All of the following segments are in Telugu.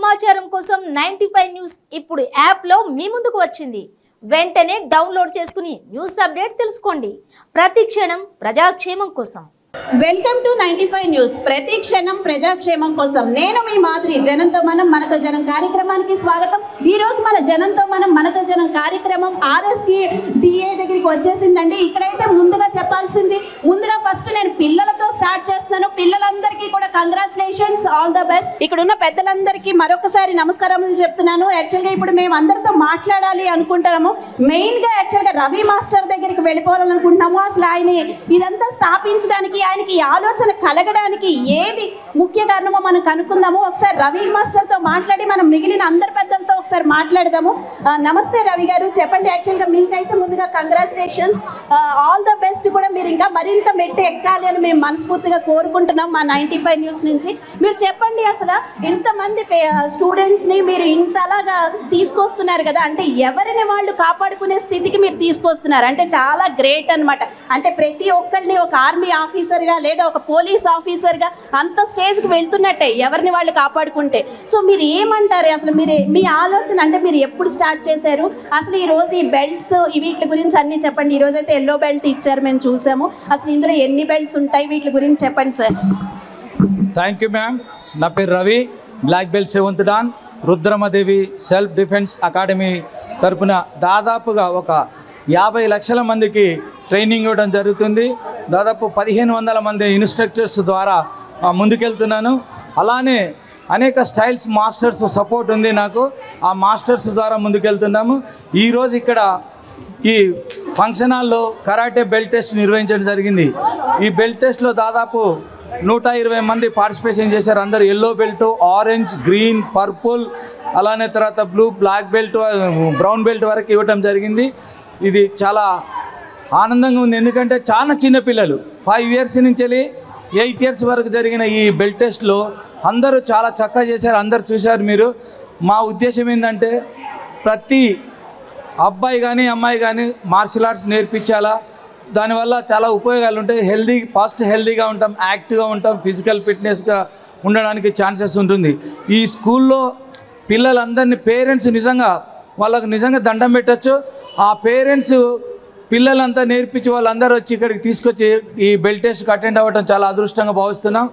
సమాచారం కోసం 95 న్యూస్ ఇప్పుడు యాప్లో మీ ముందుకు వచ్చింది. వెంటనే డౌన్లోడ్ చేసుకుని న్యూస్ అప్డేట్ తెలుసుకోండి. ప్రతి క్షణం ప్రజాక్షేమం కోసం. Welcome to 95 news. ప్రతి క్షణం ప్రజాక్షేమం కోసం. నేను మీ మాదిరి. జనంతో మనం మనతో జనం కార్యక్రమానికి స్వాగతం. ఈ రోజు మన జనంతో మనం మనతో జనం కార్యక్రమం ఆర్ఎస్కి డిఏ దగ్గరికి వచ్చేసిందండి. ఇక్కడైతే ముందుగా చెప్పాల్సింది, ముందుగా ఫస్ట్ నేను పిల్లలతో స్టార్ట్ చేస్తున్నాను. పిల్లలందరికీ కూడా కంగ్రాచులేషన్స్, ఆల్ ద బెస్ట్. ఇక్కడ ఉన్న పెద్దలందరికీ మరొకసారి నమస్కారములు చెప్తున్నాను. యాక్చువల్గా ఇప్పుడు మేము అందరితో మాట్లాడాలి అనుకుంటున్నాము. మెయిన్గా యాక్చువల్గా రవి మాస్టర్ దగ్గరికి వెళ్ళిపోవాలనుకుంటున్నాము. అసలు ఆయన ఇదంతా స్థాపించడానికి, ఆయనకి ఆలోచన కలగడానికి ఏది ముఖ్య కారణమో మనం కనుక్కుందాము. ఒకసారి రవి మాస్టర్తో మాట్లాడి మనం మిగిలిన అందరి పెద్దలతో ఒకసారి మాట్లాడదాము. నమస్తే రవి గారు, చెప్పండి. యాక్చువల్గా మీకైతే ముందుగా కంగ్రాచులేషన్స్, ఆల్ ద బెస్ట్. కూడా మీరు ఇంకా మరింత మెట్టు ఎక్కాలి అని మేము మనస్ఫూర్తిగా కోరుకుంటున్నాం మా 95 న్యూస్ నుంచి. మీరు చెప్పండి, అసలు ఇంతమంది స్టూడెంట్స్ని మీరు ఇంతలాగా తీసుకొస్తున్నారు కదా, అంటే ఎవరిని వాళ్ళు కాపాడుకునే స్థితికి మీరు తీసుకొస్తున్నారు అంటే చాలా గ్రేట్ అనమాట. అంటే ప్రతి ఒక్కరిని ఒక ఆర్మీ ఆఫీసర్గా లేదా ఒక పోలీస్ ఆఫీసర్గా అంత స్టేజ్కి వెళ్తున్నట్టే ఎవరిని వాళ్ళు కాపాడుకుంటే. సో మీరు ఏమంటారు అసలు, మీ ఆలోచన అంటే మీరు ఎప్పుడు స్టార్ట్ చేశారు అసలు? ఈరోజు ఈ బెల్ట్స్ వీటి గురించి అన్నీ చెప్పండి. ఈరోజు అయితే ఎల్లో బెల్ట్ ఇచ్చారు, మేము చూసాము. అసలు ఇందులో ఎన్ని బెల్ట్స్ ఉంటాయి, వీటి గురించి చెప్పండి సార్. Thank you ma'am. నా పేరు Ravi, black belt 7th dan, Rudramadevi self defence academy తరపున దాదాపుగా ఒక 50 లక్షల మందికి ట్రైనింగ్ ఇవ్వడం జరుగుతుంది. దాదాపు 1500 మంది ఇన్స్ట్రక్టర్స్ ద్వారా ముందుకెళ్తున్నాను. అలానే అనేక స్టైల్స్ మాస్టర్స్ సపోర్ట్ ఉంది నాకు. ఆ మాస్టర్స్ ద్వారా ముందుకెళ్తున్నాము. ఈరోజు ఇక్కడ ఈ ఫంక్షన్ హాల్లో కరాటే బెల్ట్ టెస్ట్ నిర్వహించడం జరిగింది. ఈ బెల్ట్ టెస్ట్లో దాదాపు 120 మంది పార్టిసిపేషన్ చేశారు. అందరూ yellow belt, orange, green, purple, అలానే తర్వాత blue, black belt, brown belt వరకు ఇవ్వటం జరిగింది. ఇది చాలా ఆనందంగా ఉంది. ఎందుకంటే చాలా చిన్నపిల్లలు 5 ఇయర్స్ నుంచి 8 ఇయర్స్ వరకు జరిగిన ఈ బెల్ట్ టెస్ట్లో అందరూ చాలా చక్కగా చేశారు. అందరు చూశారు మీరు. మా ఉద్దేశం ఏంటంటే ప్రతి అబ్బాయి కానీ అమ్మాయి కానీ మార్షల్ ఆర్ట్స్ నేర్పించాలా. దానివల్ల చాలా ఉపయోగాలు ఉంటాయి. హెల్దీగా ఉంటాం, యాక్టివ్గా ఉంటాం, ఫిజికల్ ఫిట్నెస్గా ఉండడానికి ఛాన్సెస్ ఉంటుంది. ఈ స్కూల్లో పిల్లలందరినీ పేరెంట్స్ వాళ్ళకు నిజంగా దండం పెట్టచ్చు. ఆ పేరెంట్స్ పిల్లలంతా నేర్పించి వాళ్ళందరూ వచ్చి ఇక్కడికి తీసుకొచ్చి ఈ బెల్ట్ టెస్ట్కి అటెండ్ అవ్వడం చాలా అదృష్టంగా భావిస్తున్నాం.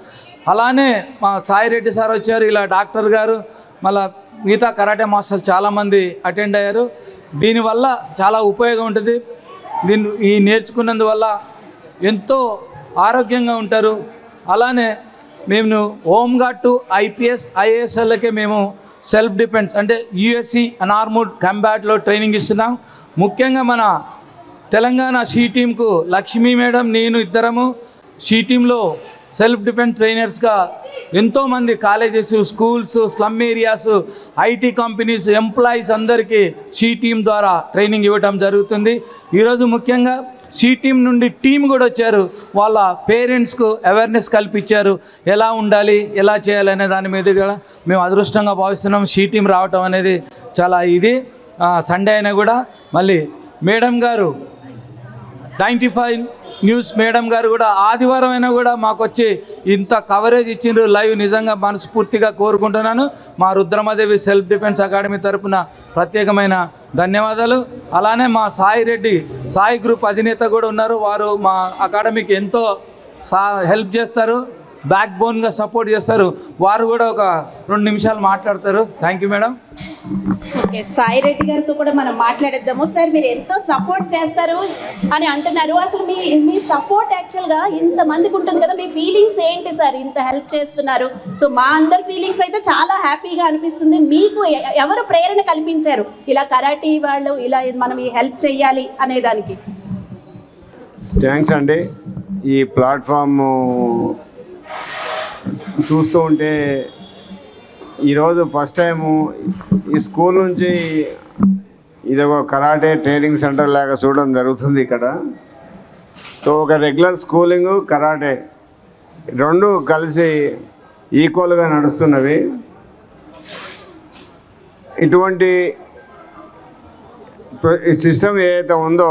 అలానే మా సాయి రెడ్డి సార్ వచ్చారు, ఇలా డాక్టర్ గారు, మళ్ళీ మిగతా కరాటే మాస్టర్స్ చాలామంది అటెండ్ అయ్యారు. దీనివల్ల చాలా ఉపయోగం ఉంటుంది. ఈ నేర్చుకున్నందువల్ల ఎంతో ఆరోగ్యంగా ఉంటారు. అలానే మేము హోంగార్డ్ టు ఐపీఎస్ ఐఏఎస్ఎల్కే మేము సెల్ఫ్ డిఫెన్స్ అంటే యూఎస్సీ అన్ఆర్మ్డ్ కంబాట్లో ట్రైనింగ్ ఇస్తున్నాం. ముఖ్యంగా మన తెలంగాణ షీ టీంకు లక్ష్మీ మేడం, నేను ఇద్దరము షీ టీంలో సెల్ఫ్ డిఫెన్స్ ట్రైనర్స్గా ఎంతోమంది colleges, schools, slum areas, IT companies, employees అందరికీ షీ టీం ద్వారా ట్రైనింగ్ ఇవ్వడం జరుగుతుంది. ఈరోజు ముఖ్యంగా షీ టీం నుండి టీం కూడా వచ్చారు. వాళ్ళ పేరెంట్స్కు అవేర్నెస్ కల్పించారు, ఎలా ఉండాలి, ఎలా చేయాలనే దాని మీద కూడా మేము అదృష్టంగా భావిస్తున్నాం. షీ టీం రావటం అనేది చాలా సండే అయినా కూడా మళ్ళీ మేడం గారు 95 న్యూస్ మేడం గారు కూడా ఆదివారం అయినా కూడా మాకు వచ్చి ఇంత కవరేజ్ ఇచ్చిండ్రు లైవ్. నిజంగా మనస్ఫూర్తిగా కోరుకుంటున్నాను. మా రుద్రమదేవి సెల్ఫ్ డిఫెన్స్ అకాడమీ తరపున ప్రత్యేకమైన ధన్యవాదాలు. అలానే మా సాయి గ్రూప్ అధినేత కూడా ఉన్నారు. వారు మా అకాడమీకి ఎంతో హెల్ప్ చేస్తారు, బ్యాక్ బోన్గా సపోర్ట్ చేస్తారు. వారు కూడా ఒక 2 నిమిషాలు మాట్లాడతారు. Thank you madam. Okay, Sai Reddy గారితో కూడా మనం మాట్లాడేద్దాము. సార్, మీరు ఎంతో సపోర్ట్ చేస్తారు అని అంటున్నారు. అసలు మీ సపోర్ట్ యాక్చువల్గా ఇంతమందికి ఉంటుంది కదా, మీ ఫీలింగ్స్ ఏంటి సార్? ఇంత హెల్ప్ చేస్తున్నారు. సో మా అందరి ఫీలింగ్స్ అయితే చాలా హ్యాపీగా అనిపిస్తుంది. మీకు ఎవరు ప్రేరణ కల్పించారు ఇలా కరాటీ వాళ్ళు ఇలా మనం ఈ హెల్ప్ చేయాలి అనేదానికి? థ్యాంక్స్ అండి. ఈ ప్లాట్ఫామ్ చూస్తూ ఉంటే ఈరోజు ఫస్ట్ టైము ఈ స్కూల్ నుంచి ఇదొక కరాటే ట్రైనింగ్ సెంటర్ లాగా చూడడం జరుగుతుంది ఇక్కడ. సో ఒక రెగ్యులర్ స్కూలింగ్, కరాటే 2 కలిసి ఈక్వల్గా నడుస్తున్నవి. ఇటువంటి సిస్టమ్ ఏదైతే ఉందో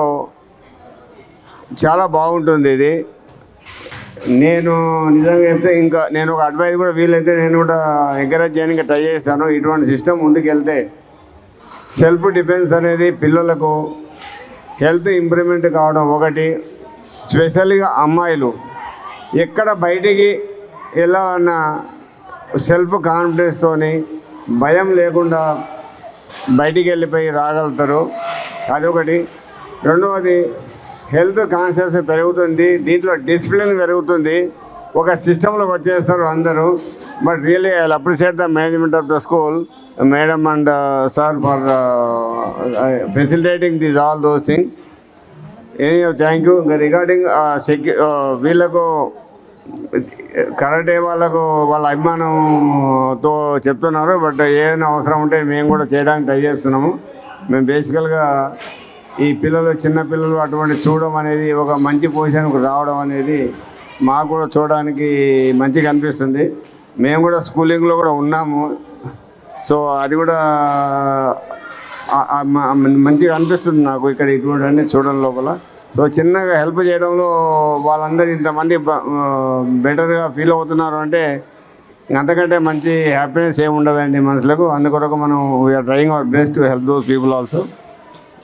చాలా బాగుంటుంది. ఇది నేను నిజంగా చెప్తే ఇంకా నేను ఒక అడ్వైస్ కూడా వీలైతే నేను కూడా ఎంకరేజ్ చేయడానికి ట్రై చేస్తాను. ఇటువంటి సిస్టమ్ ముందుకు వెళ్తే సెల్ఫ్ డిఫెన్స్ అనేది పిల్లలకు హెల్త్ ఇంప్రూవ్మెంట్ కావడం ఒకటి. స్పెషల్గా అమ్మాయిలు ఎక్కడ బయటికి వెళ్ళాలన్నా సెల్ఫ్ కాన్ఫిడెన్స్తోని భయం లేకుండా బయటికి వెళ్ళిపోయి రాగలుగుతారు, అదొకటి. రెండవది హెల్త్ కాన్షియస్ పెరుగుతుంది, దీంట్లో డిసిప్లిన్ పెరుగుతుంది, ఒక సిస్టంలోకి వచ్చేస్తారు అందరూ. But really I appreciate the management of the school, madam and sir for facilitating these all those things. Thank you. ఇంకా రిగార్డింగ్ వీళ్ళకు కరాటే వాళ్ళకు వాళ్ళ అభిమానంతో చెప్తున్నారు. బట్ ఏదైనా అవసరం ఉంటే మేము కూడా చేయడానికి ట్రై చేస్తున్నాము. మేము బేసికల్గా ఈ పిల్లలు చిన్నపిల్లలు అటువంటి చూడడం అనేది ఒక మంచి పొజిషన్కు రావడం అనేది మాకు కూడా చూడడానికి మంచిగా అనిపిస్తుంది. మేము కూడా స్కూలింగ్లో కూడా ఉన్నాము, సో అది కూడా మంచిగా అనిపిస్తుంది నాకు ఇక్కడ ఇటువంటి అన్నీ చూడడం లోపల. సో చిన్నగా హెల్ప్ చేయడంలో వాళ్ళందరూ ఇంతమంది బెటర్గా ఫీల్ అవుతున్నారు అంటే అంతకంటే మంచి హ్యాపీనెస్ ఏమి ఉండదండి మనసులకు. అందుకొరకు మనం we are trying our best to help those people also.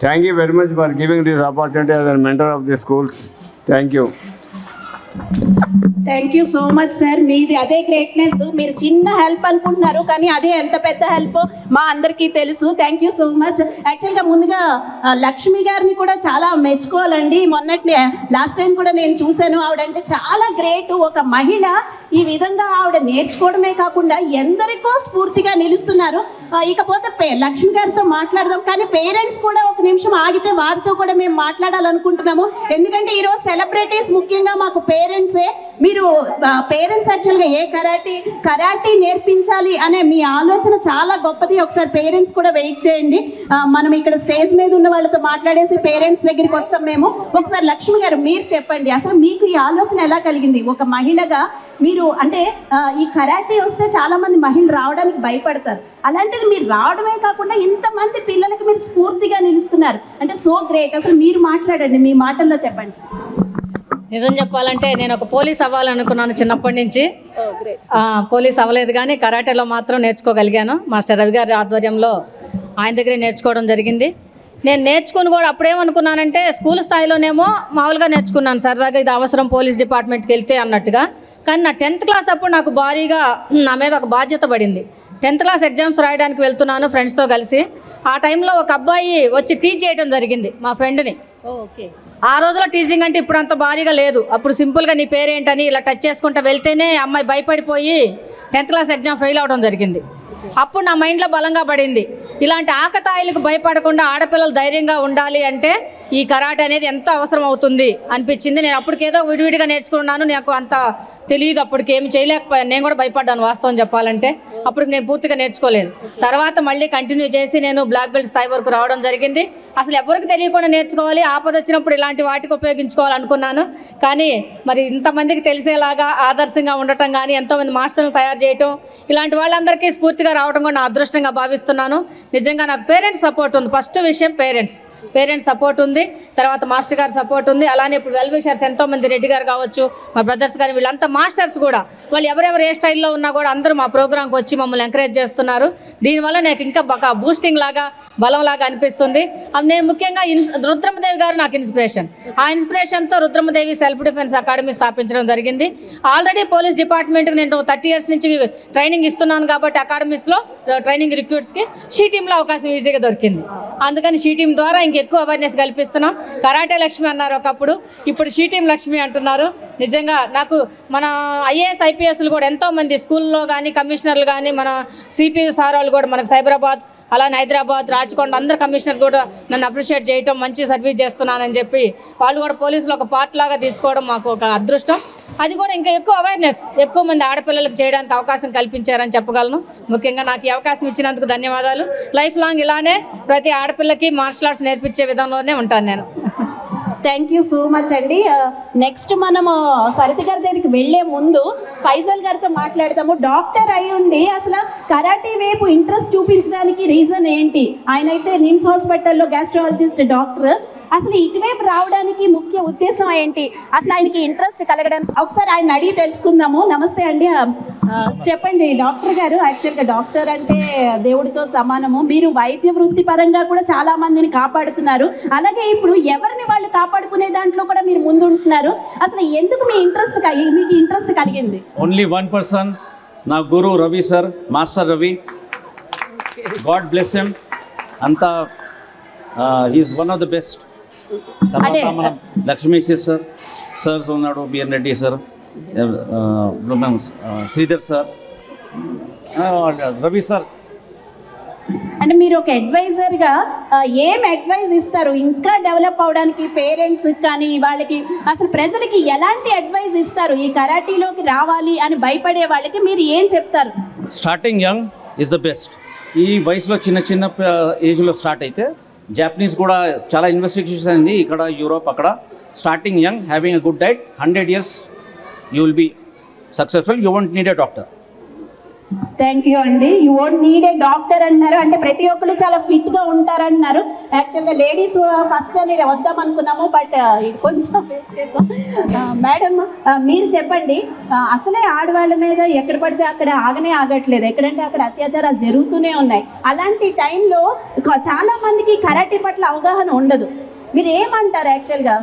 Thank you very much for giving this opportunity as a mentor of the schools. Thank you. Thank you so much sir. మీది అదే గ్రేట్నెస్. మీరు చిన్న హెల్ప్ అనుకుంటున్నారు కానీ అదే ఎంత పెద్ద హెల్ప్ మా అందరికీ తెలుసు. Thank you so much. యాక్చువల్గా ముందుగా లక్ష్మి గారిని కూడా చాలా మెచ్చుకోవాలండి. మొన్నటి లాస్ట్ టైం కూడా నేను చూశాను, ఆవిడంటే చాలా గ్రేట్. ఒక మహిళ ఈ విధంగా ఆవిడ నేర్చుకోవడమే కాకుండా ఎందరికో స్ఫూర్తిగా నిలుస్తున్నారు. ఇకపోతే లక్ష్మి గారితో మాట్లాడదాం, కానీ పేరెంట్స్ కూడా ఒక నిమిషం ఆగితే వారితో కూడా మేము మాట్లాడాలనుకుంటున్నాము. ఎందుకంటే ఈరోజు సెలబ్రిటీస్ ముఖ్యంగా మాకు పేరెంట్సే. మీరు పేరెంట్స్ యాక్చువల్గా ఏ కరాటీ నేర్పించాలి అనే మీ ఆలోచన చాలా గొప్పది. ఒకసారి పేరెంట్స్ కూడా వెయిట్ చేయండి, మనం ఇక్కడ స్టేజ్ మీద ఉన్న వాళ్ళతో మాట్లాడేసి పేరెంట్స్ దగ్గరికి వస్తాం మేము. ఒకసారి లక్ష్మి గారు మీరు చెప్పండి, అసలు మీకు ఈ ఆలోచన ఎలా కలిగింది? ఒక మహిళగా మీరు అంటే ఈ కరాటీ వస్తే చాలా మంది మహిళలు రావడానికి భయపడతారు, అలాంటిది మీరు రావడమే కాకుండా ఇంతమంది పిల్లలకి మీరు స్ఫూర్తిగా నిలుస్తున్నారు అంటే సో గ్రేట్. అసలు మీరు మాట్లాడండి, మీ మాటల్లో చెప్పండి. నిజం చెప్పాలంటే నేను ఒక పోలీస్ అవ్వాలనుకున్నాను చిన్నప్పటి నుంచి. పోలీస్ అవ్వలేదు కానీ కరాటేలో మాత్రం నేర్చుకోగలిగాను. మాస్టర్ రవి గారి ఆధ్వర్యంలో ఆయన దగ్గరే నేర్చుకోవడం జరిగింది. నేను నేర్చుకుని కూడా అప్పుడేమనుకున్నానంటే స్కూల్ స్థాయిలోనేమో మామూలుగా నేర్చుకున్నాను, సరదాగా ఇది అవసరం పోలీస్ డిపార్ట్మెంట్కి వెళ్తే అన్నట్టుగా. కానీ నా 10th క్లాస్ అప్పుడు నాకు భారీగా నా మీద ఒక బాధ్యత పడింది. 10th క్లాస్ ఎగ్జామ్స్ రాయడానికి వెళ్తున్నాను ఫ్రెండ్స్తో కలిసి. ఆ టైంలో ఒక అబ్బాయి వచ్చి టీచ్ చేయడం జరిగింది మా ఫ్రెండ్ని. ఓకే. ఆ రోజులో టీచింగ్ అంటే ఇప్పుడు అంత భారీగా లేదు. అప్పుడు సింపుల్గా నీ పేరేంటని ఇలా టచ్ చేసుకుంటూ వెళ్తేనే అమ్మాయి భయపడిపోయి 10th క్లాస్ ఎగ్జామ్ ఫెయిల్ అవడం జరిగింది. అప్పుడు నా మైండ్లో బలంగా పడింది, ఇలాంటి ఆకతాయిలకు భయపడకుండా ఆడపిల్లలు ధైర్యంగా ఉండాలి అంటే ఈ కరాటే అనేది ఎంత అవసరం అవుతుంది అనిపించింది. నేను అప్పటికేదో విడివిడిగా నేర్చుకున్నాను, నాకు అంత తెలియదు, అప్పటికి ఏమి చేయలేకపోయాను. నేను కూడా భయపడ్డాను వాస్తవం చెప్పాలంటే. అప్పుడు నేను పూర్తిగా నేర్చుకోలేదు. తర్వాత మళ్ళీ కంటిన్యూ చేసి నేను బ్లాక్ బెల్ట్ స్థాయి వరకు రావడం జరిగింది. అసలు ఎవరికి తెలియకుండా నేర్చుకోవాలి, ఆపద వచ్చినప్పుడు ఇలాంటి వాటికి ఉపయోగించుకోవాలనుకున్నాను. కానీ మరి ఇంతమందికి తెలిసేలాగా ఆదర్శంగా ఉండటం కానీ ఎంతోమంది మాస్టర్లు తయారు చేయటం, ఇలాంటి వాళ్ళందరికీ స్ఫూర్తిగా రావడం కూడా నా అదృష్టంగా భావిస్తున్నాను. నిజంగా నాకు పేరెంట్స్ సపోర్ట్ ఉంది. ఫస్ట్ విషయం పేరెంట్స్ సపోర్ట్ ఉంది, తర్వాత మాస్టర్ గారి సపోర్ట్ ఉంది. అలానే ఇప్పుడు వెల్ విషర్స్ ఎంతోమంది, రెడ్డి గారు కావచ్చు, మా బ్రదర్స్ కానీ, వీళ్ళంతా మాస్టర్స్ కూడా వాళ్ళు ఎవరెవరు ఏ స్టైల్లో ఉన్నా కూడా అందరూ మా ప్రోగ్రాంకి వచ్చి మమ్మల్ని ఎంకరేజ్ చేస్తున్నారు. దీనివల్ల నాకు ఇంకా బాగా బూస్టింగ్ లాగా బలం లాగా అనిపిస్తుంది. అది నేను ముఖ్యంగా రుద్రమదేవి గారు నాకు ఇన్స్పిరేషన్. ఆ ఇన్స్పిరేషన్తో రుద్రమదేవి సెల్ఫ్ డిఫెన్స్ అకాడమీ స్థాపించడం జరిగింది. ఆల్రెడీ పోలీస్ డిపార్ట్మెంట్కి నేను 30 years నుంచి ట్రైనింగ్ ఇస్తున్నాను కాబట్టి అకాడమీస్లో ట్రైనింగ్ రిక్రూట్స్కి షీ టీంలో అవకాశం ఈజీగా దొరికింది. అందుకని షీ టీం ద్వారా ఇంకెక్కువ అవేర్నెస్ కల్పిస్తున్నాం. కరాటే లక్ష్మి అన్నారు ఒకప్పుడు, ఇప్పుడు షీ టీం లక్ష్మి అంటున్నారు. నిజంగా నాకు మన IAS IPSలు కూడా ఎంతోమంది స్కూల్లో కానీ కమిషనర్లు కానీ మన సిపి సార్ వాళ్ళు కూడా మనకు సైబరాబాద్ అలానే హైదరాబాద్ రాచకొండ అందరు కమిషనర్ కూడా నన్ను అప్రిషియేట్ చేయటం, మంచి సర్వీస్ చేస్తున్నానని చెప్పి వాళ్ళు కూడా పోలీసులు ఒక పార్ట్ లాగా తీసుకోవడం మాకు ఒక అదృష్టం. అది కూడా ఇంకా ఎక్కువ అవేర్నెస్ ఎక్కువ మంది ఆడపిల్లలకు చేయడానికి అవకాశం కల్పించారని చెప్పగలను. ముఖ్యంగా నాకు ఈ అవకాశం ఇచ్చినందుకు ధన్యవాదాలు. లైఫ్ లాంగ్ ఇలానే ప్రతి ఆడపిల్లకి మార్షల్ ఆర్ట్స్ నేర్పించే విధంలోనే ఉంటాను నేను. థ్యాంక్ యూ సో మచ్ అండి. నెక్స్ట్ మనము సరిత గారి దగ్గరికి వెళ్ళే ముందు ఫైజల్ గారితో మాట్లాడతాము. డాక్టర్ అయి ఉండి అసలు కరాటే వైపు ఇంట్రెస్ట్ చూపించడానికి రీజన్ ఏంటి? ఆయన అయితే నిమ్స్ హాస్పిటల్లో గ్యాస్ట్రాలజిస్ట్ డాక్టర్. అసలు ఇటువైపు రావడానికి ముఖ్య ఉద్దేశం ఏంటి, అసలు ఆయనకి ఇంట్రెస్ట్ కలగడానికి ఒకసారి ఆయన అడిగి తెలుసుకుందాము. నమస్తే అండి. చెప్పండి డాక్టర్ గారు, యాక్చువల్గా డాక్టర్ అంటే దేవుడితో సమానము. మీరు వైద్య వృత్తి పరంగా కూడా చాలా మందిని కాపాడుతున్నారు, అలాగే ఇప్పుడు ఎవరిని వాళ్ళు కాపాడుకునే దాంట్లో కూడా మీరు ముందుంటున్నారు. అసలు ఎందుకు మీకు ఇంట్రెస్ట్ కలిగింది? ఓన్లీ వన్ పర్సన్, నా గురు Ravi sir, master Ravi. God bless him. అంతా he's one of the best. తర్వాత మనం లక్ష్మీ సార్ సార్స్ ఉన్నాడు, BN Reddy sir, Sridhar sir, Ravi sir. అంటే మీరు ఒక అడ్వైజర్గా ఏం అడ్వైజ్ ఇస్తారు ఇంకా డెవలప్ అవడానికి పేరెంట్స్ కానీ వాళ్ళకి, అసలు ప్రజలకి ఎలాంటి అడ్వైజ్ ఇస్తారు ఈ కరాటీలోకి రావాలి అని భయపడే వాళ్ళకి మీరు ఏం చెప్తారు? Starting young is the best. ఈ వయసులో చిన్న ఏజ్లో స్టార్ట్ అయితే, జాపనీస్ కూడా చాలా ఇన్వెస్టిగేషన్ అయింది ఇక్కడ, యూరోప్, అక్కడ. Starting young, having a good diet, 100 years you will be successful. You won't need a doctor. Thank you అండి. You won't need a doctor అంటున్నారు, అంటే ప్రతి ఒక్కరు చాలా ఫిట్గా ఉంటారంటున్నారు. యాక్చువల్గా లేడీస్ ఫస్ట్ అని వద్దాం అనుకున్నాము, బట్ కొంచెం మేడం మీరు చెప్పండి, అసలే ఆడవాళ్ళ మీద ఎక్కడ పడితే అక్కడ ఆగట్లేదు, ఎక్కడంటే అక్కడ అత్యాచారాలు జరుగుతూనే ఉన్నాయి. అలాంటి టైంలో చాలా మందికి కరాటే పట్ల అవగాహన ఉండదు. మీరు ఏమంటారు యాక్చువల్గా?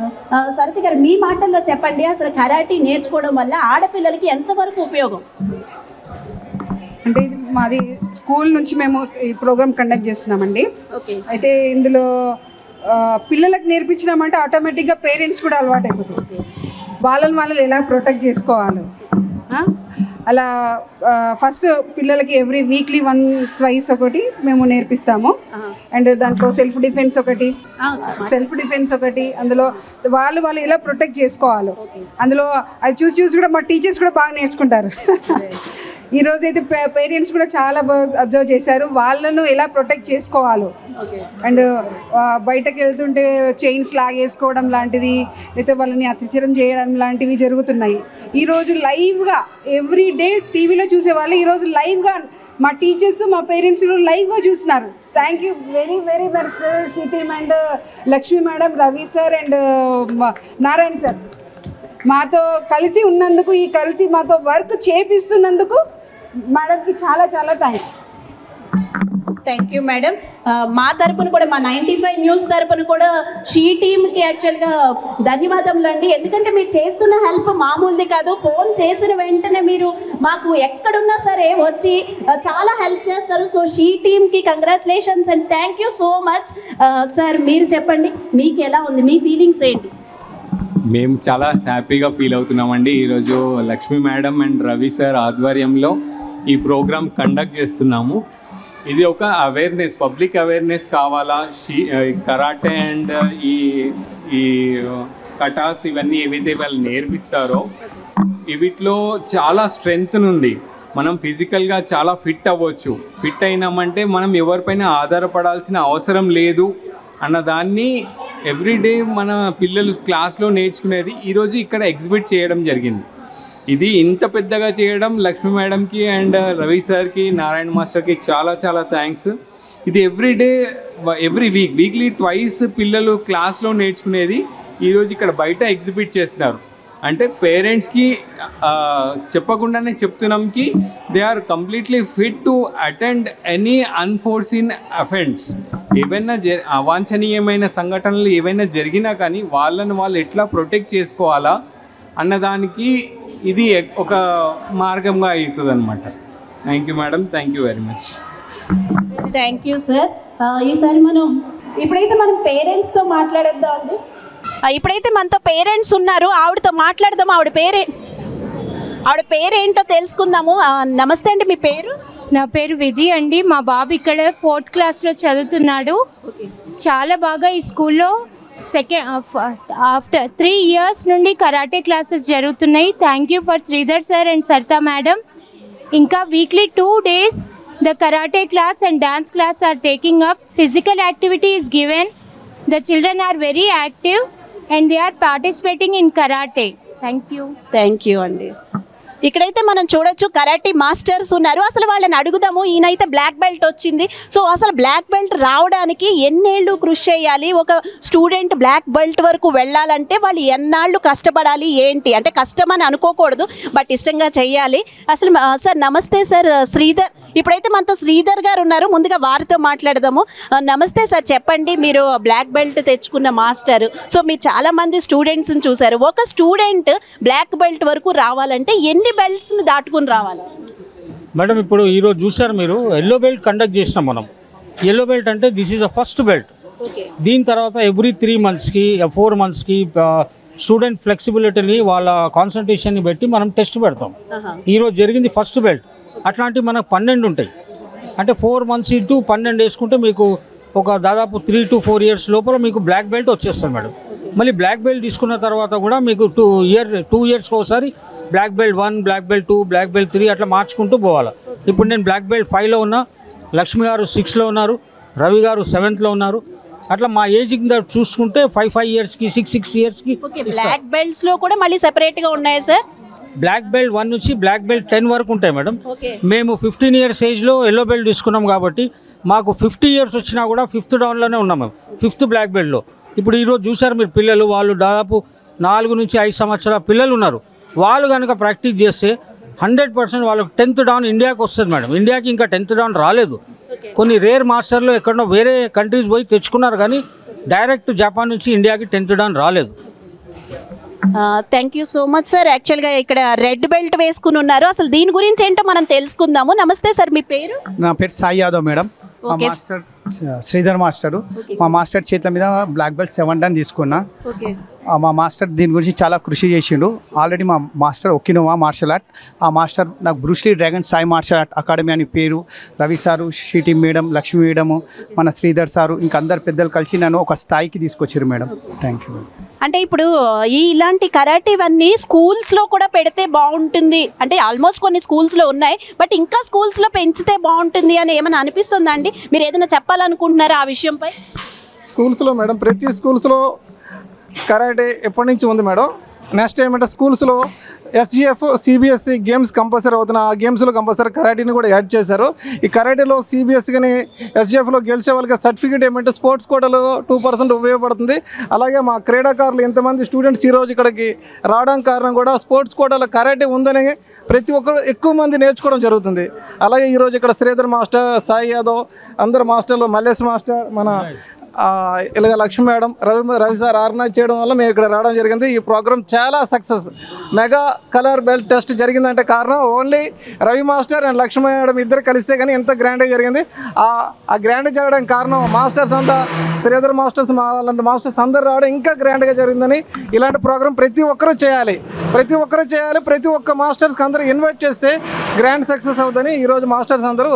సరతి గారు మీ మాటల్లో చెప్పండి, అసలు కరాటీ నేర్చుకోవడం వల్ల ఆడపిల్లలకి ఎంతవరకు ఉపయోగం? అంటే ఇది మాది స్కూల్ నుంచి మేము ఈ ప్రోగ్రామ్ కండక్ట్ చేస్తున్నామండి. ఓకే. అయితే ఇందులో పిల్లలకు నేర్పించినామంటే ఆటోమేటిక్గా పేరెంట్స్ కూడా అలవాటు అయిపోతుంది. వాళ్ళని ఎలా ప్రొటెక్ట్ చేసుకోవాలో అలా ఫస్ట్ పిల్లలకి ఎవ్రీ వీక్లీ 1-2 ఒకటి మేము నేర్పిస్తాము. అండ్ దాంట్లో సెల్ఫ్ డిఫెన్స్ ఒకటి, అందులో వాళ్ళు ఎలా ప్రొటెక్ట్ చేసుకోవాలో అందులో అది చూసి కూడా మా టీచర్స్ కూడా బాగా నేర్చుకుంటారు. ఈరోజు అయితే పేరెంట్స్ కూడా చాలా బాగా అబ్జర్వ్ చేశారు వాళ్ళను ఎలా ప్రొటెక్ట్ చేసుకోవాలో. అండ్ బయటకు వెళ్తుంటే చైన్స్ లాగేసుకోవడం లాంటిది, లేకపోతే వాళ్ళని అత్యాచారం చేయడం లాంటివి జరుగుతున్నాయి. ఈరోజు లైవ్గా ఎవ్రీ డే టీవీలో చూసేవాళ్ళు ఈరోజు లైవ్గా మా టీచర్స్ మా పేరెంట్స్ లైవ్గా చూస్తున్నారు. Thank you very very much SHE Team and Lakshmi madam, Ravi sir and Narayana sir మాతో కలిసి ఉన్నందుకు, కలిసి మాతో వర్క్ చేపిస్తున్నందుకు మేడంకి చాలా చాలా థ్యాంక్స్. Thank you madam. మా తరపున కూడా, మా 95 న్యూస్ తరపున కూడా షీ టీమ్కి యాక్చువల్గా ధన్యవాదములు అండి. ఎందుకంటే మీరు చేస్తున్న హెల్ప్ మామూలుది కాదు. ఫోన్ చేసిన వెంటనే మీరు మాకు ఎక్కడున్నా సరే వచ్చి చాలా హెల్ప్ చేస్తారు. సో షీ టీమ్కి congratulations and thank you so much. Sir మీరు చెప్పండి, మీకు ఎలా ఉంది, మీ ఫీలింగ్స్ ఏంటి? మేము చాలా హ్యాపీగా ఫీల్ అవుతున్నామండి. ఈరోజు Lakshmi madam and Ravi sir ఆధ్వర్యంలో ఈ ప్రోగ్రామ్ కండక్ట్ చేస్తున్నాము. ఇది ఒక అవేర్నెస్, పబ్లిక్ అవేర్నెస్ కావాలా. కరాటే అండ్ ఈ కటాస్ ఇవన్నీ ఏవైతే వాళ్ళు నేర్పిస్తారో వీటిలో చాలా స్ట్రెంగ్త్ ఉంది. మనం ఫిజికల్గా చాలా ఫిట్ అవ్వచ్చు. ఫిట్ అయినామంటే మనం ఎవరిపైన ఆధారపడాల్సిన అవసరం లేదు అన్నదాన్ని ఎవ్రీడే మన పిల్లలు క్లాస్లో నేర్చుకునేది ఈరోజు ఇక్కడ ఎగ్జిబిట్ చేయడం జరిగింది. ఇది ఇంత పెద్దగా చేయడం లక్ష్మీ మేడంకి అండ్ రవి సార్కి, నారాయణ మాస్టర్కి చాలా చాలా థ్యాంక్స్. ఇది ఎవ్రీ వీక్లీ 2 పిల్లలు క్లాస్లో నేర్చుకునేది ఈరోజు ఇక్కడ బయట ఎగ్జిబిట్ చేస్తున్నారు. అంటే పేరెంట్స్కి చెప్పకుండానే చెప్తున్నాంకి they are completely fit to attend any unforeseen offence. ఏవైనా అవాంఛనీయమైన సంఘటనలు ఏవైనా జరిగినా కానీ వాళ్ళు ఎట్లా ప్రొటెక్ట్ చేసుకోవాలా అన్నదానికి ఇది ఒక మార్గంగా అవుతుంది అనమాట. Thank you madam, thank you very much. Thank you sir. ఈసారి ఇప్పుడైతే మనం పేరెంట్స్తో మాట్లాడేద్దాం అండి. ఇప్పుడైతే మనతో పేరెంట్స్ ఉన్నారు, ఆవిడతో మాట్లాడదాము. ఆవిడ పేరేంటో తెలుసుకుందాము. నమస్తే అండి, మీ పేరు? నా పేరు విధి అండి. మా బాబు ఇక్కడ 4th క్లాస్లో చదువుతున్నాడు. చాలా బాగా ఈ స్కూల్లో ఆఫ్టర్ 3 years నుండి కరాటే క్లాసెస్ జరుగుతున్నాయి. Thank you for Sridhar sir and Sarita madam. ఇంకా weekly 2 days the karate class and dance class are taking up. Physical activity is given. The children are very active and they are participating in karate. Thank you. Thank you అండి. ఇక్కడైతే మనం చూడొచ్చు కరాటే మాస్టర్స్ ఉన్నారు. అసలు వాళ్ళని అడుగుదాము. ఈయనైతే బ్లాక్ బెల్ట్ వచ్చింది. సో అసలు బ్లాక్ బెల్ట్ రావడానికి ఎన్నేళ్ళు కృషి చేయాలి, ఒక స్టూడెంట్ బ్లాక్ బెల్ట్ వరకు వెళ్ళాలంటే వాళ్ళు ఎన్నాళ్ళు కష్టపడాలి ఏంటి అంటే కష్టం అని అనుకోకూడదు, బట్ ఇష్టంగా చెయ్యాలి. అసలు సార్ నమస్తే సార్, శ్రీధర్ ఇప్పుడైతే మనతో శ్రీధర్ గారు ఉన్నారు. ముందుగా వారితో మాట్లాడదాము. నమస్తే సార్, చెప్పండి, మీరు బ్లాక్ బెల్ట్ తెచ్చుకున్న మాస్టర్. సో మీరు చాలా మంది స్టూడెంట్స్ని చూశారు. ఒక స్టూడెంట్ బ్లాక్ బెల్ట్ వరకు రావాలంటే ఎన్ని బెల్ట్స్ని దాటుకుని రావాలి? మేడం ఇప్పుడు ఈరోజు చూసారు మీరు, ఎల్లో బెల్ట్ కండక్ట్ చేసినాం మనం. ఎల్లో బెల్ట్ అంటే this is the first belt. దీని తర్వాత ఎవ్రీ 3 monthsకి 4 monthsకి స్టూడెంట్ ఫ్లెక్సిబిలిటీని వాళ్ళ కాన్సన్ట్రేషన్ని బట్టి మనం టెస్ట్ పెడతాం. ఈరోజు జరిగింది ఫస్ట్ బెల్ట్. అట్లాంటివి మనకు 12 ఉంటాయి. అంటే 4 months ఇంటూ 12 వేసుకుంటే మీకు ఒక దాదాపు 3 to 4 years లోపల మీకు బ్లాక్ బెల్ట్ వచ్చేస్తుంది మేడం. మళ్ళీ బ్లాక్ బెల్ట్ తీసుకున్న తర్వాత కూడా మీకు 2 yearsకి ఒకసారి black belt 1, black belt 2, black belt 3 అట్లా మార్చుకుంటూ పోవాలి. ఇప్పుడు నేను బ్లాక్ బెల్ట్ 5లో ఉన్నా, లక్ష్మి గారు 6లో ఉన్నారు, రవి గారు 7thలో ఉన్నారు. అట్లా మా ఏజ్ కింద చూసుకుంటే 5 yearsకి 6 yearsకి. బ్లాక్ బెల్ట్స్లో కూడా మళ్ళీ సెపరేట్గా ఉన్నాయి సార్? బ్లాక్ బెల్ట్ 1 నుంచి బ్లాక్ బెల్ట్ 10 వరకు ఉంటాయి మేడం. మేము 15 years ఏజ్లో ఎల్లో బెల్ట్ తీసుకున్నాం కాబట్టి మాకు 50 years వచ్చినా కూడా 5th డౌన్లోనే ఉన్నాం మేము, 5th బ్లాక్ బెల్ట్లో. ఇప్పుడు ఈరోజు చూసారు మీరు పిల్లలు, వాళ్ళు దాదాపు 4 నుంచి 5 సంవత్సరాల పిల్లలు ఉన్నారు. వాళ్ళు కనుక ప్రాక్టీస్ చేస్తే 100% వాళ్ళకి 10th డౌన్ ఇండియాకి వస్తుంది మేడం. ఇండియాకి ఇంకా 10th డౌన్ రాలేదు. కొన్ని రేర్ మాస్టర్లు ఎక్కడో వేరే కంట్రీస్ పోయి తెచ్చుకున్నారు, కానీ డైరెక్ట్ జపాన్ నుంచి ఇండియాకి 10th డౌన్ రాలేదు. Thank you so much sir. యాక్చువల్గా ఇక్కడ రెడ్ బెల్ట్ వేసుకుని ఉన్నారు. అసలు దీని గురించి ఏంటో మనం తెలుసుకుందాము. నమస్తే సార్, మీ పేరు? నా పేరు సాయి యాదవ్ మేడం. మా మాస్టర్ శ్రీధర్ మాస్టరు. మా మాస్టర్ చేతుల మీద బ్లాక్ బెల్ట్ 7 Dan తీసుకున్నా. మా మాస్టర్ దీని గురించి చాలా కృషి చేసిండు. ఆల్రెడీ మా మాస్టర్ ఒకినోవా మార్షల్ ఆర్ట్. ఆ మాస్టర్ నాకు Bruce Lee dragon Sai martial art academy అని పేరు. రవి సారు, షీటి మేడం, లక్ష్మి మేడము, మన శ్రీధర్ సారు, ఇంకా అందరు పెద్దలు కలిసి నన్ను ఒక స్థాయికి తీసుకొచ్చారు మేడం. Thank you. అంటే ఇప్పుడు ఇలాంటి కరాటీవన్నీ స్కూల్స్లో కూడా పెడితే బాగుంటుంది అంటే ఆల్మోస్ట్ కొన్ని స్కూల్స్లో ఉన్నాయి, బట్ ఇంకా స్కూల్స్లో పెంచితే బాగుంటుంది అని ఏమైనా అనిపిస్తుందా అండి? మీరు ఏదైనా చెప్పాలనుకుంటున్నారా ఆ విషయంపై? స్కూల్స్లో మేడం, ప్రతి స్కూల్స్లో కరాటే ఎప్పటి నుంచి ఉంది మేడం. నెక్స్ట్ ఏమంటే స్కూల్స్లో SGF CBSE గేమ్స్ కంపల్సరీ అవుతున్న ఆ గేమ్స్లో కంపల్సరీ కరాటీని కూడా యాడ్ చేశారు. ఈ కరాటీలో CBSE కానీ SGFలో గెలిచే వాళ్ళకి సర్టిఫికేట్ ఏమంటే స్పోర్ట్స్ కోటాలో 2% ఉపయోగపడుతుంది. అలాగే మా క్రీడాకారులు ఎంతమంది స్టూడెంట్స్ ఈరోజు ఇక్కడికి రావడానికి కారణం కూడా స్పోర్ట్స్ కోటాలో కరాటే ఉందని ప్రతి ఒక్కరు ఎక్కువ మంది నేర్చుకోవడం జరుగుతుంది. అలాగే ఈరోజు ఇక్కడ శ్రీధర్ మాస్టర్, సాయి యాదవ్, అందరు మాస్టర్లు, మల్లేష్ మాస్టర్, మన ఇలాగ Lakshmi madam, Ravi sir organise చేయడం వల్ల మేము ఇక్కడ రావడం జరిగింది. ఈ ప్రోగ్రామ్ చాలా success. Mega colour belt test జరిగిందంటే కారణం only Ravi master and Lakshmi madam ఇద్దరు కలిస్తే కానీ ఎంత గ్రాండ్గా జరిగింది. ఆ గ్రాండ్గా జరగడానికి కారణం మాస్టర్స్ అంతా, శ్రీధర్ మాస్టర్స్, అలాంటి మాస్టర్స్ అందరు రావడం ఇంకా గ్రాండ్గా జరిగిందని. ఇలాంటి ప్రోగ్రామ్ ప్రతి ఒక్కరూ చేయాలి. ప్రతి ఒక్క మాస్టర్స్కి అందరూ ఇన్వైట్ చేస్తే గ్రాండ్ సక్సెస్ అవుతుందని ఈరోజు మాస్టర్స్ అందరూ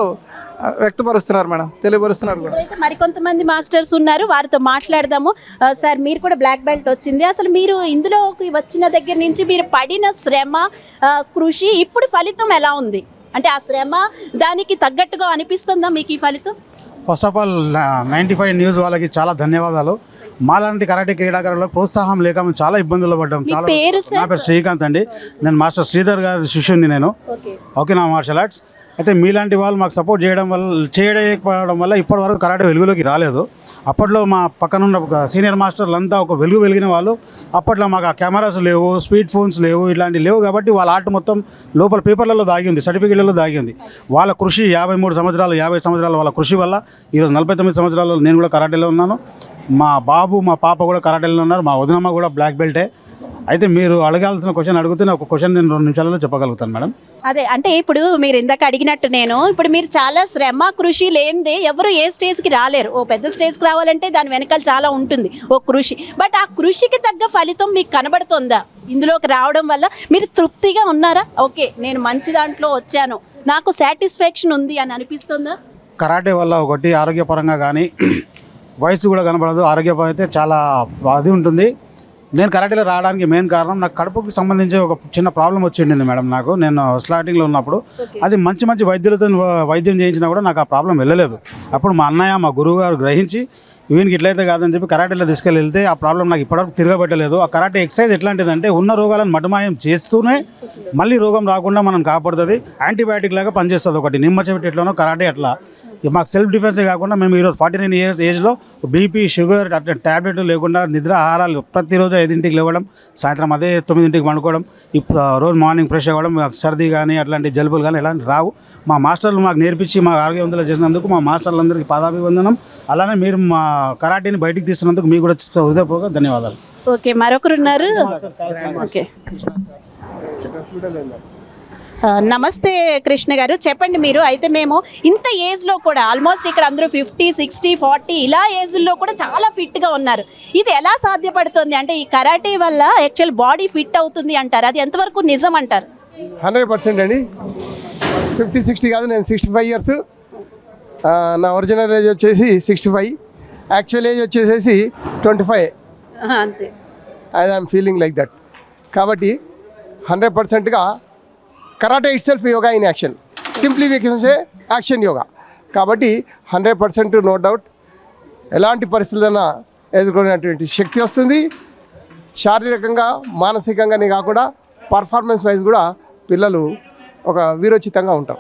వ్యక్తపరుస్తున్నారు మేడం, తెలియపరుస్తున్నారు కూడా. మరికొంతమంది మాస్టర్స్ ఉన్నారు, వారితో మాట్లాడదాము. సార్, మీరు కూడా బ్లాక్ బెల్ట్ వచ్చింది. అసలు మీరు ఇందులోకి వచ్చిన దగ్గర నుంచి మీరు పడిన శ్రమ, కృషి, ఇప్పుడు ఫలితం ఎలా ఉంది? అంటే ఆ శ్రమ దానికి తగ్గట్టుగా అనిపిస్తుందా మీకు ఈ ఫలితం? ఫస్ట్ ఆఫ్ ఆల్ 95 న్యూస్ వాళ్ళకి చాలా ధన్యవాదాలు. మాలాంటి కరాటే క్రీడాకారులకు ప్రోత్సాహం లేక మేము చాలా ఇబ్బందులు పడ్డాం. నా పేరు శ్రీకాంత్ అండి. నేను మాస్టర్ శ్రీధర్ గారి శిష్యుని నేను. ఓకే నా మార్షల్ ఆర్ట్స్. అయితే మీలాంటి వాళ్ళు మాకు సపోర్ట్ చేయకపోవడం వల్ల ఇప్పటివరకు కరాటే వెలుగులోకి రాలేదు. అప్పట్లో మా పక్కనున్న సీనియర్ మాస్టర్లు అంతా ఒక వెలిగిన వాళ్ళు. అప్పట్లో మాకు ఆ కెమెరాస్ లేవు, స్పీడ్ ఫోన్స్ లేవు, ఇట్లాంటివి లేవు. కాబట్టి వాళ్ళ ఆర్ట్ మొత్తం లోపల పేపర్లలో దాగి ఉంది, సర్టిఫికేట్లలో దాగి ఉంది. వాళ్ళ కృషి 53 సంవత్సరాలు 50 సంవత్సరాల వాళ్ళ కృషి వల్ల ఈరోజు 49 సంవత్సరాలు నేను కూడా కరాటేలో ఉన్నాను. మా బాబు, మా పాప కూడా కరాటేలో ఉన్నారు. మా వదినమ్మ కూడా బ్లాక్ బెల్టే. అయితే మీరు అడగాల్సిన క్వశ్చన్ అడిగితే ఒక క్వశ్చన్ నేను 2 నిమిషాలలో చెప్పగలుగుతాను మేడం. అదే అంటే ఇప్పుడు మీరు ఇందాక అడిగినట్టు ఇప్పుడు మీరు చాలా శ్రమ, కృషి లేనిదే ఎవరు ఏ స్టేజ్కి రాలేరు. ఓ పెద్ద స్టేజ్కి రావాలంటే దాని వెనకాల చాలా ఉంటుంది, ఓ కృషి. బట్ ఆ కృషికి తగ్గ ఫలితం మీకు కనబడుతుందా? ఇందులోకి రావడం వల్ల మీరు తృప్తిగా ఉన్నారా? ఓకే, నేను మంచి దాంట్లో వచ్చాను, నాకు సాటిస్ఫాక్షన్ ఉంది అని అనిపిస్తుందా? కరాటే వల్ల ఒకటి ఆరోగ్యపరంగా కానీ వయసు కూడా కనబడదు. ఆరోగ్యపరంగా అయితే చాలా అది ఉంటుంది. నేను కరాటేలో రావడానికి మెయిన్ కారణం నాకు కడుపుకి సంబంధించి ఒక చిన్న ప్రాబ్లం వచ్చిండింది మేడం. నాకు నేను స్టార్టింగ్లో ఉన్నప్పుడు అది మంచి వైద్యులతో వైద్యం చేయించినా కూడా నాకు ఆ ప్రాబ్లం వెళ్ళలేదు. అప్పుడు మా అన్నయ్య, మా గురువు గారు గ్రహించి వీనికి ఇట్లయితే కాదని చెప్పి కరాటేలో తీసుకెళ్తే ఆ ప్రాబ్లం నాకు ఇప్పటివరకు తిరగబెట్టలేదు. ఆ కరాటే ఎక్సర్సైజ్ ఎట్లాంటిదంటే ఉన్న రోగాలను మటుమాయం చేస్తూనే మళ్ళీ రోగం రాకుండా మనం కాపాడుతుంది. యాంటీబయాటిక్ లాగా పనిచేస్తుంది. ఒకటి నిమ్మ చెట్టు ఎట్లనో కరాటే అట్లా మాకు సెల్ఫ్ డిఫెన్సే కాకుండా మేము ఈరోజు 49 years ఏజ్లో బీపీ షుగర్ అట్లా ట్యాబ్లెట్ లేకుండా నిద్ర ఆహారాలు ప్రతిరోజు 5ంటికి లేవడం, సాయంత్రం అదే 9ంటికి పండుకోవడం, ఇప్పుడు రోజు మార్నింగ్ ఫ్రెష్ అవ్వడం, సర్ది కానీ అట్లాంటి జలుబులు కానీ ఎలాంటి రావు. మా మాస్టర్లు మాకు నేర్పించి మా ఆరోగ్యవంతులు చేసినందుకు మా మాస్టర్లందరికీ పాదాభివందనం. అలానే మీరు మా కరాటీని బయటికి తీస్తున్నందుకు మీకు కూడా హృదయపూర్వక ధన్యవాదాలు. ఓకే, మరొకరు ఉన్నారు. ఓకే, నమస్తే కృష్ణ గారు, చెప్పండి మీరు. అయితే మేము ఇంత ఏజ్లో కూడా ఆల్మోస్ట్ ఇక్కడ అందరూ 50, 60, 40 ఇలా ఏజ్లో కూడా చాలా ఫిట్గా ఉన్నారు. ఇది ఎలా సాధ్యపడుతుంది? అంటే ఈ కరాటే వల్ల యాక్చువల్ బాడీ ఫిట్ అవుతుంది అంటారు, అది ఎంతవరకు నిజం అంటారు? 100% అండి. 50, 60 కాదు, నేను 65 years. నా ఒరిజినల్ ఏజ్ వచ్చేసి 65, యాక్చువల్ ఏజ్ వచ్చేసేసి 25. అంతే, ఐఎమ్ ఫీలింగ్ లైక్ దట్. కాబట్టి 100%గా karate itself yoga in action, simplification action yoga. కాబట్టి 100% నో డౌట్ ఎలాంటి పరిస్థితులైనా ఎదుర్కొనేటువంటి శక్తి వస్తుంది. శారీరకంగా మానసికంగానే కాకుండా పర్ఫార్మెన్స్ వైజ్ కూడా పిల్లలు ఒక వీరోచితంగా ఉంటాం.